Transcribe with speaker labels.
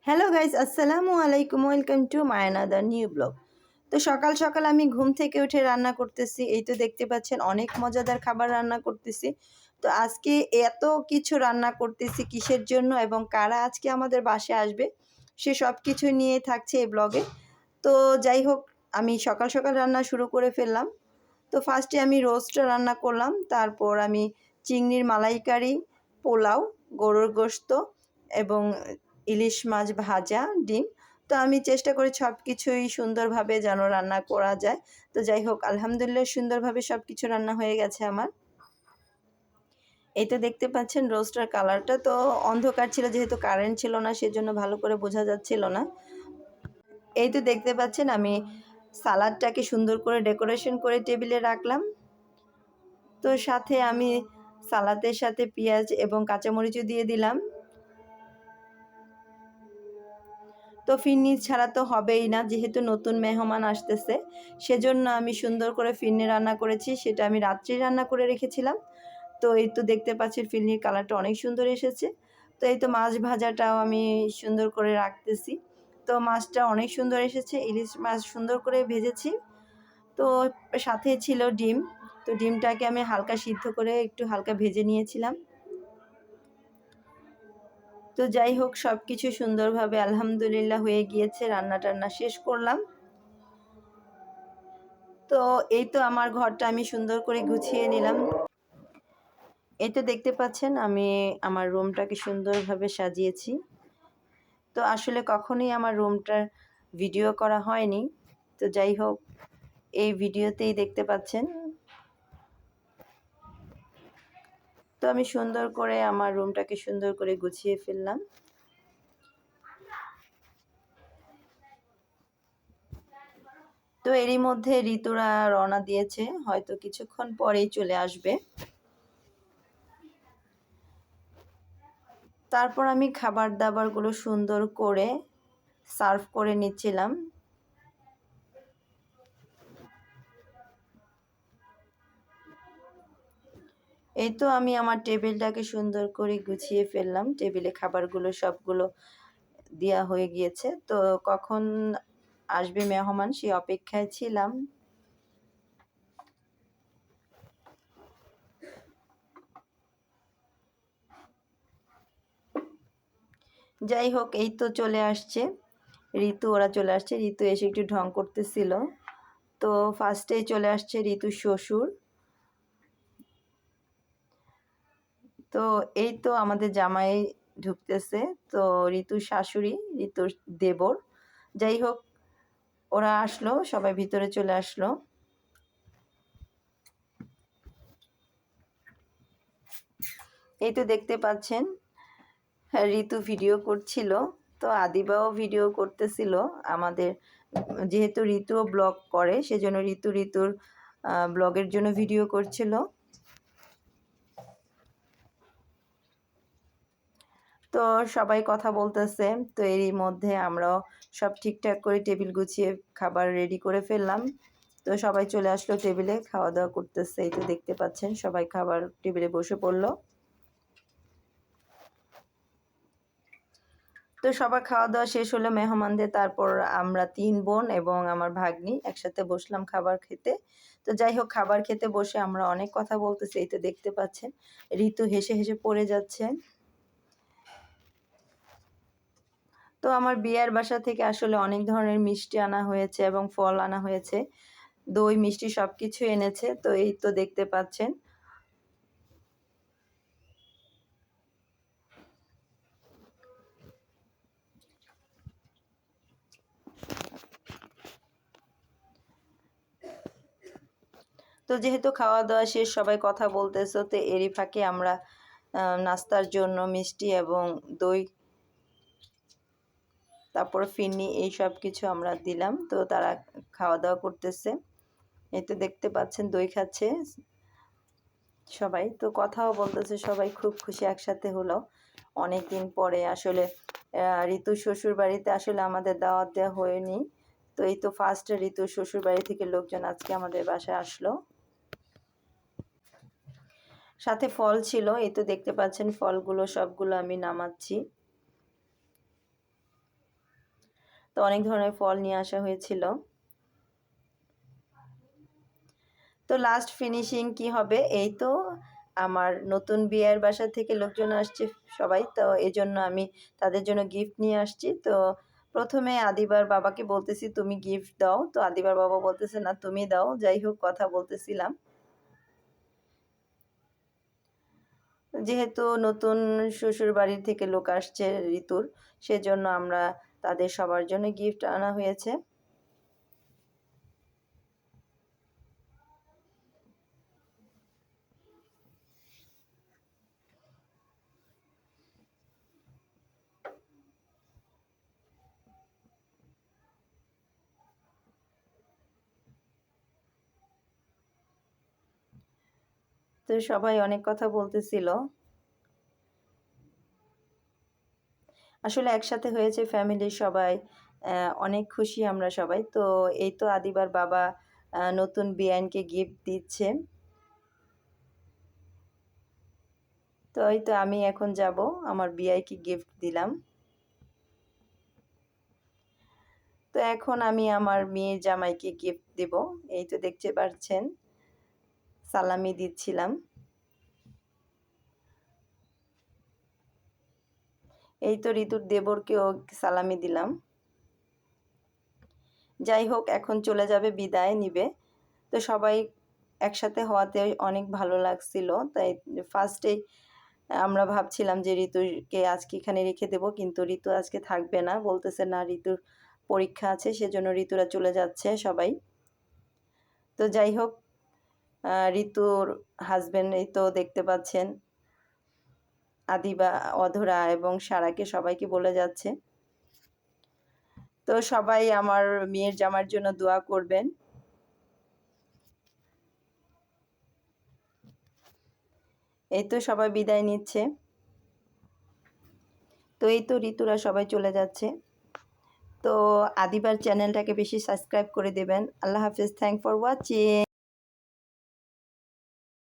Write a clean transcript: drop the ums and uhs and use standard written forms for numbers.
Speaker 1: Hello guys, আসসালামু আলাইকুম। Welcome to my another new blog. তো সকাল সকাল আমি ঘুম থেকে উঠে রান্না করতেছি। এই তো দেখতে পাচ্ছেন অনেক মজাদার খাবার রান্না করতেছি। তো আজকে এত কিছু রান্না করতেছি কিসের জন্য এবং কারা আজকে আমাদের বাসায় আসবে সে সব কিছু নিয়ে থাকছে এই ব্লগে। তো যাই হোক, আমি সকাল সকাল রান্না শুরু করে ফেললাম। তো ফার্স্টে আমি রোস্টটা রান্না করলাম, তারপর আমি চিংড়ির মালাইকারি, পোলাও, গরুর গোশত এবং ইলিশ মাছ ভাজা, ডিম। তো আমি চেষ্টা করি সব কিছুই সুন্দরভাবে যেন রান্না করা যায়। তো যাই হোক, আলহামদুলিল্লাহ সুন্দরভাবে সব কিছু রান্না হয়ে গেছে আমার। এই তো দেখতে পাচ্ছেন রোস্টার কালারটা তো অন্ধকার ছিল, যেহেতু কারেন্ট ছিল না সেজন্য ভালো করে বোঝা যাচ্ছিল না। এই তো দেখতে পাচ্ছেন আমি সালাডটাকে সুন্দর করে ডেকোরেশন করে টেবিলে রাখলাম। তো সাথে আমি সালাদের সাথে পেঁয়াজ এবং কাঁচামরিচও দিয়ে দিলাম। তো ফিরনি ছাড়া তো হবেই না, যেহেতু নতুন মেহমান আসতেছে সেজন্য আমি সুন্দর করে ফিরনি রান্না করেছি। সেটা আমি রাত্রি রান্না করে রেখেছিলাম। তো এই তো দেখতে পাচ্ছি ফিরনির কালারটা অনেক সুন্দর এসেছে। তো এই তো মাছ ভাজাটাও আমি সুন্দর করে রাখতেছি। তো মাছটা অনেক সুন্দর এসেছে, ইলিশ মাছ সুন্দর করে ভেজেছি। তো সাথে ছিল ডিম। তো ডিমটাকে আমি হালকা সিদ্ধ করে একটু হালকা ভেজে নিয়েছিলাম। তো যাই হোক, সব কিছু সুন্দরভাবে আলহামদুলিল্লাহ হয়ে গিয়েছে। রান্না টান্না শেষ করলাম। তো এই তো আমার ঘরটা আমি সুন্দর করে গুছিয়ে নিলাম। এই তো দেখতে পাচ্ছেন আমি আমার রুমটাকে সুন্দরভাবে সাজিয়েছি। তো আসলে কখনোই আমার রুমটার ভিডিও করা হয়নি। তো যাই হোক, এই ভিডিওতেই দেখতে পাচ্ছেন। তো আমি সুন্দর করে আমার রুমটাকে সুন্দর করে গুছিয়ে ফেললাম। তো এরই মধ্যে ঋতুরা রওনা দিয়েছে, হয়তো কিছুক্ষণ পরেই চলে আসবে। তারপর আমি খাবার দাবারগুলো সুন্দর করে সার্ভ করে নিচ্ছিলাম। এই তো আমি আমার টেবিলটাকে সুন্দর করে গুছিয়ে ফেললাম। টেবিলে খাবারগুলো সবগুলো দেওয়া হয়ে গিয়েছে। তো কখন আসবে মেহমান সেই অপেক্ষায় ছিলাম। যাই হোক, এই তো চলে আসছে ঋতু, ওরা চলে আসছে। ঋতু এসে একটু ঢং করতেছিল। তো ফার্স্টেই চলে আসছে ঋতুর শ্বশুর। তো এই তো আমাদের জামাই ঢুকতেছে। তো ঋতুর শাশুড়ি, ঋতুর দেবর, যাই হোক ওরা আসলো, সবাই ভিতরে চলে আসলো। এই তো দেখতে পাচ্ছেন ঋতু ভিডিও করছিল। তো আদিবাও ভিডিও করতেছিল আমাদের, যেহেতু ঋতুও ব্লগ করে সেজন্য ঋতুর ব্লগের জন্য ভিডিও করছিল। তো সবাই কথা বলতেছে। তো এরই মধ্যে আমরাও সব ঠিকঠাক করে টেবিল গুছিয়ে খাবার রেডি করে ফেললাম। তো সবাই চলে আসলো টেবিলে, খাওয়া দাওয়া করতেছে। এই তো দেখতে পাচ্ছেন সবাই খাবার টেবিলে বসে পড়লো। তো সবার খাওয়া দাওয়া শেষ হলো মেহমানদের, তারপর আমরা 3 বোন এবং আমার ভাগ্নি একসাথে বসলাম খাবার খেতে। তো যাই হোক, খাবার খেতে বসে আমরা অনেক কথা বলতেছি। এই তো দেখতে পাচ্ছেন ঋতু হেসে হেসে পড়ে যাচ্ছে। তো আমার বিয়ের বাসা থেকে আসলে অনেক ধরনের মিষ্টি আনা হয়েছে এবং ফল আনা হয়েছে, দই মিষ্টি সব কিছু এনেছে। তো এই তো দেখতে পাচ্ছেন। তো যেহেতু খাওয়া দাওয়া শেষ, সবাই কথা বলতেছে। তো এরই ফাঁকে আমরা নাস্তার জন্য মিষ্টি এবং দই, তারপর ফিরনি, এই সব কিছু আমরা দিলাম। তো তারা খাওয়া দাওয়া করতেছে। এই তো দেখতে পাচ্ছেন দই খাচ্ছে সবাই। তো কথাও বলতেছে, সবাই খুব খুশি একসাথে হলো অনেক দিন পরে। আসলে ঋতুর শ্বশুর বাড়িতে আসলে আমাদের দাওয়াত দেওয়া হয়নি। তো এই তো ফার্স্ট ঋতুর শ্বশুর বাড়ি থেকে লোকজন আজকে আমাদের বাসায় আসলো। সাথে ফল ছিল। এই তো দেখতে পাচ্ছেন ফলগুলো সবগুলো আমি নামাচ্ছি। তো অনেক ধরনের ফল নিয়ে আসা হয়েছিল। তো লাস্ট ফিনিশিং কি হবে, এই তো আমার নতুন বিয়ের বাসা থেকে লোকজন আসছে সবাই, তো এই জন্য আমি তাদের জন্য গিফট নিয়ে আসছি। তো প্রথমে আদিবার বাবাকে বলতেছি তুমি গিফট দাও, তো আদিবার বাবা বলতেছে না তুমি দাও। যাই হোক কথা বলতেছিলাম, যেহেতু নতুন শ্বশুর বাড়ি থেকে লোক আসছে ঋতুর, সেজন্য আমরা তাদের সবার জন্য গিফট আনা হয়েছে। তো সবাই অনেক কথা বলতেছিল, আসলে একসাথে হয়েছে ফ্যামিলির সবাই, অনেক খুশি আমরা সবাই। তো এই তো আদিবার বাবা নতুন বিয়ানকে গিফট দিচ্ছে। তো এই তো আমি এখন যাব, আমার বিয়াইকে গিফট দিলাম। তো এখন আমি আমার মেয়ের জামাইকে গিফট দেব। এই তো দেখতে পাচ্ছেন সালামি দিচ্ছিলাম। এই তো ঋতুর দেবরকেও সালামি দিলাম। যাই হোক এখন চলে যাবে, বিদায় নিবে। তো সবাই একসাথে হওয়াতে অনেক ভালো লাগছিল। তাই ফার্স্টেই আমরা ভাবছিলাম যে ঋতুকে আজকে এখানে রেখে দেব, কিন্তু ঋতু আজকে থাকবে না, বলতেছে না ঋতুর পরীক্ষা আছে, সেজন্য ঋতুরা চলে যাচ্ছে সবাই। তো যাই হোক ঋতুর হাজবেন্ড এই তো দেখতে পাচ্ছেন আদিবা, অধরা এবং সারাকে সবাইকে বলে যাচ্ছে। তো সবাই আমার মেয়ের জামার জন্য দোয়া করবেন। এই তো সবাই বিদায় নিচ্ছে। তো এই তো ঋতুরা সবাই চলে যাচ্ছে। তো আদিবার চ্যানেলটাকে বেশি সাবস্ক্রাইব করে দেবেন। আল্লাহ হাফিজ, থ্যাংক ফর ওয়াচিং।